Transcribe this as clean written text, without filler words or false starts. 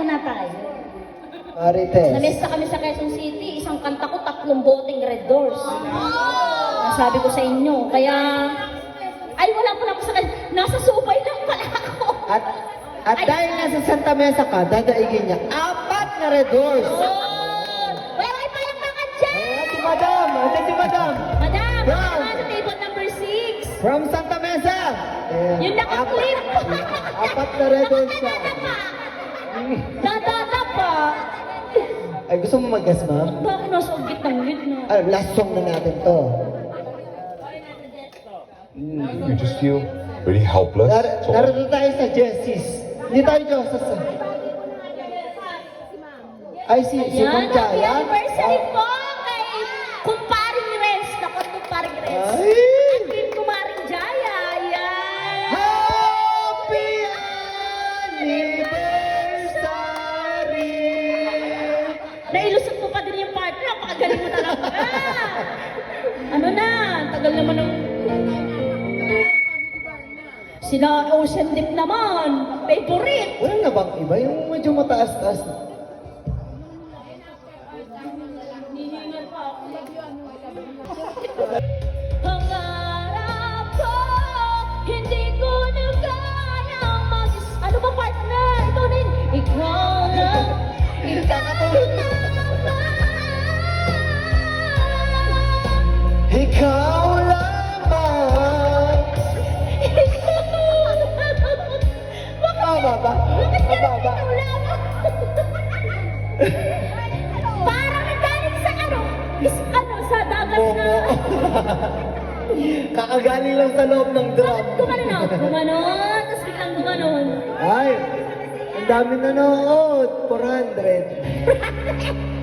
muna tayo. Marites. Nalista kami sa Quezon City, isang kanta ko, 3 boteng Red Doors. Nasabi ko sa inyo, kaya... Ay, wala pala ako sa kanya. Nasa supay lang pala ako. At dahil nasa Santa Mesa ka, dadaigin niya 4 na Red Doors. Wala kayo palakpakan dyan! Ayan si Madam! Ayan si Madam! Madam, Brown. baka sa table number 6. From Santa Mesa! Ayan. Yung naka-clip. 4 na Red Doors siya. Dadada pa. Ay, gusto mo mag-guess, ma'am? Bakit nasa gitna? Ay, last song na natin to. You just feel really helpless. So, Narito tayo sa Jessis. Hindi tayo Joseph. Ay, si Yan, Ma'am happy Jaya. anniversary po kay Kumparing Rez. Naku, Kumparing Rez. Ay! At Team Kumparing Jaya. Yan. Happy anniversary! Nailusot ko pa din yung partner. Napakagaling mo talaga. Ano na? Tagal naman ng... Sila Ocean Deep naman. Favorite. Wala na bang iba? Yung medyo mataas-taas na. Hihingal pa ako. Pangarap ko, hindi ko na kaya ano ba partner? Ito din. Ikaw lang. Ikaw lamang. Mababa. Mababa. Parang nagaling sa sa dagat na. Momo. Kakagaling lang sa loob ng drum. Gumanon, tapos biglang gumanon. Ay, ang dami nanood. 400.